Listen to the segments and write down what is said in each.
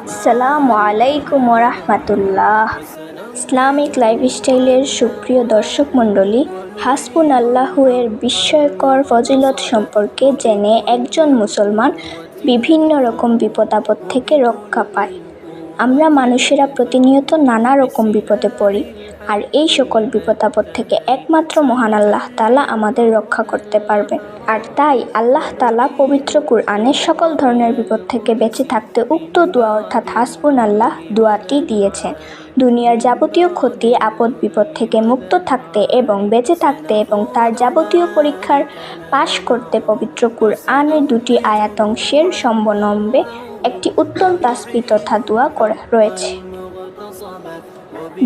আসসালামু আলাইকুম ওরহমাতুল্লাহ। ইসলামিক লাইফস্টাইলের সুপ্রিয় দর্শক মণ্ডলী, হাসবুনাল্লাহু এর বিস্ময়কর ফজিলত সম্পর্কে জেনে একজন মুসলমান বিভিন্ন রকম বিপদ আপদ থেকে রক্ষা পায়। আমরা মানুষেরা প্রতিনিয়ত নানা রকম বিপদে পড়ি, আর এই সকল বিপদ আপদ থেকে একমাত্র মহান আল্লাহ তাআলা আমাদের রক্ষা করতে পারবেন। আর তাই আল্লাহ তাআলা পবিত্র কুরআনে সকল ধরনের বিপদ থেকে বেঁচে থাকতে উক্ত দোয়া অর্থাৎ হাসবুনাল্লাহ দোয়াটি দিয়েছেন। দুনিয়ার যাবতীয় ক্ষতি আপদ বিপদ থেকে মুক্ত থাকতে এবং বেঁচে থাকতে এবং তার যাবতীয় পরীক্ষার পাশ করতে পবিত্র কুরআনের 2টি আয়াতংশের সমবলম্বে একটি উত্তম তাসবিহ তথা দোয়া রয়েছে,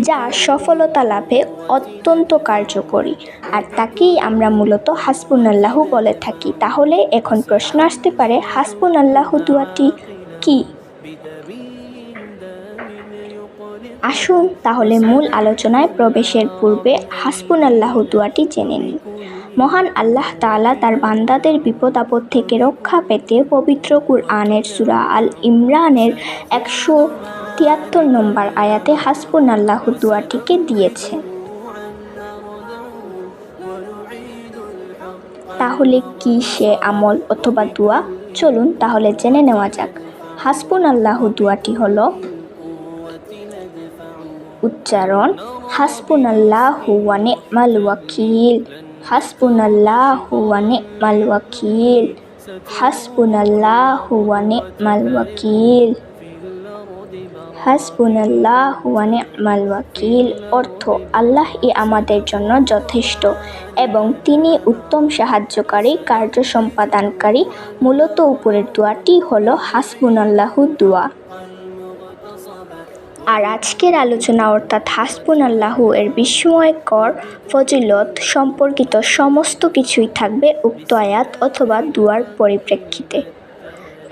যা সফলতা লাভে অত্যন্ত কার্যকরী, আর তাকেই আমরা মূলত হাসবুনাল্লাহু বলে থাকি। তাহলে এখন প্রশ্ন আসতে পারে, হাসবুনাল্লাহু দোয়াটি কি? আসুন তাহলে মূল আলোচনায় প্রবেশের পূর্বে হাসবুনাল্লাহু দোয়াটি জেনে নিই। মহান আল্লাহ তাআলা তার বান্দাদের বিপদ আপদ থেকে রক্ষা পেতে পবিত্র কুরআনের সূরা আল ইমরানের 173 নম্বর আয়াতে হাসবুনাল্লাহু দোয়াটিকে দিয়েছে। তাহলে কি সে আমল অথবা দোয়া? চলুন তাহলে জেনে নেওয়া যাক। হাসবুনাল্লাহু দোয়াটি হলো উচ্চারণ হাসবুনাল্লাহু ওয়া নি'মাল ওয়াকিল, হাসবুনাল্লাহু ওয়া নি'মাল ওয়াকিল, হাসবুনাল্লাহু ওয়া নি'মাল ওয়াকিল, হাসবুনাল্লাহু ওয়া নি'মাল ওয়াকিল। অর্থ, আল্লাহই আমাদের জন্য যথেষ্ট এবং তিনি উত্তম সাহায্যকারী, কার্য সম্পাদনকারী। মূলত উপরের দোয়াটি হলো হাসবুনাল্লাহু দোয়া। আর আজকের আলোচনা অর্থাৎ হাসবুনাল্লাহু এর বিস্ময়কর ফজিলত সম্পর্কিত সমস্ত কিছুই থাকবে উক্ত আয়াত অথবা দোয়ার পরিপ্রেক্ষিতে।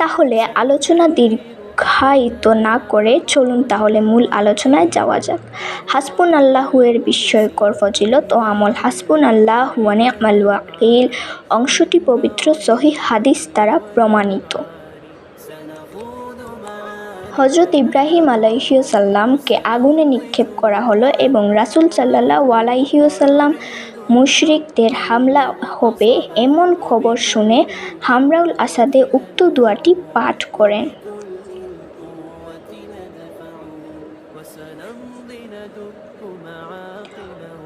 তাহলে আলোচনা দীর্ঘায়িত না করে চলুন তাহলে মূল আলোচনায় যাওয়া যাক। হাসবুনাল্লাহু এর বিস্ময়কর ফজিলত ও আমল। হাসবুনাল্লাহু ওয়া নি'মাল ওয়াকিল অংশটি পবিত্র সহিহ হাদিস দ্বারা প্রমাণিত। হযরত ইব্রাহিম আলাইহিসসালামকে আগুনে নিক্ষেপ করা হলো এবং রাসূল সাল্লাল্লাহু আলাইহি ওয়াসাল্লাম মুশরিকদের হামলা হবে এমন খবর শুনে হামরাউল আসাদে উক্ত দোয়াটি পাঠ করেন।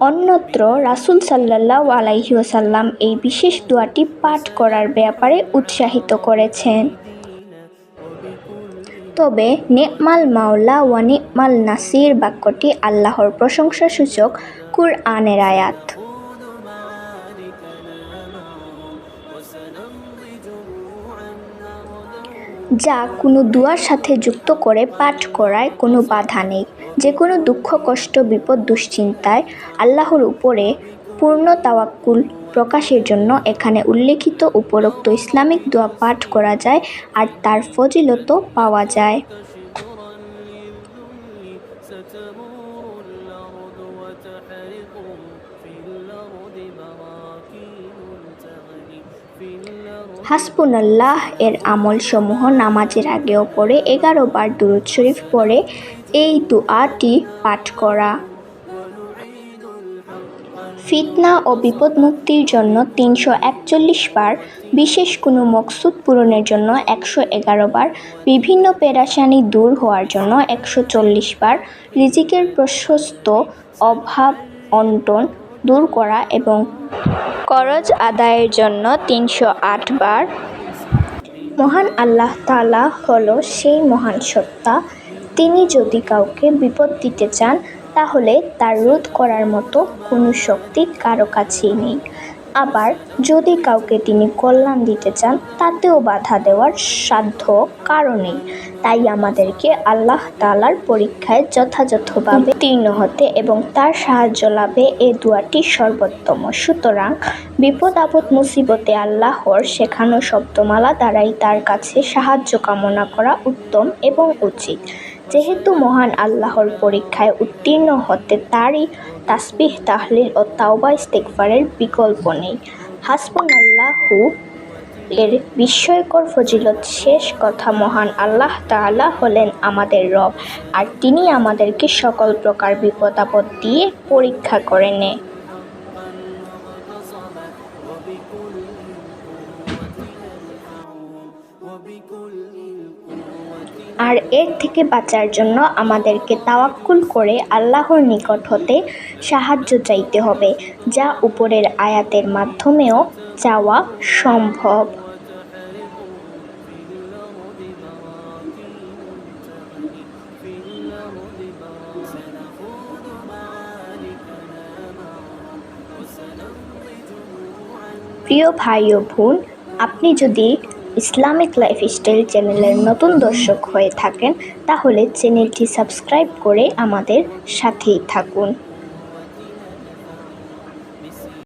অন্যত্র রাসূল সাল্লাল্লাহু আলাইহি ওয়াসাল্লাম এই বিশেষ দোয়াটি পাঠ করার ব্যাপারে উৎসাহিত করেছেন। তবে নি'মাল মাওলা ওয়া নি'মাল নাসির বাক্যটি আল্লাহর প্রশংসাসূচক কুরআনের আয়াত, যা কোনো দোয়ার সাথে যুক্ত করে পাঠ করায় কোনো বাধা নেই। যে কোনো দুঃখ কষ্ট বিপদ দুশ্চিন্তায় আল্লাহর উপরে পূর্ণ তাওয়াক্কুল প্রকাশের জন্য এখানে উল্লেখিত উপরোক্ত ইসলামিক দোয়া পাঠ করা যায় আর তার ফজিলতও পাওয়া যায়। হাসবুনাল্লাহ এর আমল সমূহ নামাজের আগেও পড়ে 11 বার দুরূদ শরীফ পড়ে এই দোয়াটি পাঠ করা, ফিতনা ও বিপদ মুক্তির জন্য 341 বার, বিশেষ কোনো মকসুদ পূরণের জন্য 111 বার, বিভিন্ন পেরেশানি দূর হওয়ার জন্য 140 বার, রিজিকের প্রশস্ত অভাব অনটন দূর করা এবং করজ আদায়ের জন্য 308 বার। মহান আল্লাহ তাআলা হলো সেই মহান সত্তা, তিনি যদি কাউকে বিপদ দিতে চান তাহলে তার রোধ করার মতো কোনো শক্তি কারো কাছেই নেই। আবার যদি কাউকে তিনি কল্যাণ দিতে চান তাতেও বাধা দেওয়ার সাধ্য কারো নেই। তাই আমাদেরকে আল্লাহ তাআলার পরীক্ষায় যথাযথভাবে উত্তীর্ণ হতে এবং তার সাহায্য লাভে এ দোয়াটি সর্বোত্তম। সুতরাং বিপদ আপদ মুসিবতে আল্লাহর শেখানো শব্দমালা দ্বারাই তার কাছে সাহায্য কামনা করা উত্তম এবং উচিত। যেহেতু মহান আল্লাহর পরীক্ষায় উত্তীর্ণ হতে তারই তাসবিহ তাহলিল ও তাওবা ইস্তেগফারের বিকল্প নেই। হাসবুনাল্লাহু এর বিস্ময়কর ফজিলত শেষ কথা মহান আল্লাহ তাআলা হলেন আমাদের রব, আর তিনি আমাদেরকে সকল প্রকার বিপদ আপদ দিয়ে পরীক্ষা করে নেয়। আর এর থেকে বাঁচার জন্য আমাদেরকে তাওয়াক্কুল করে আল্লাহর নিকট হতে সাহায্য চাইতে হবে, যা উপরের আয়াতের মাধ্যমেও চাওয়া সম্ভব। প্রিয় ভাই ও বোন, আপনি যদি ইসলামিক লাইফস্টাইল চ্যানেলের নতুন দর্শক হয়ে থাকেন, তাহলে চ্যানেলটি সাবস্ক্রাইব করে আমাদের সাথেই থাকুন।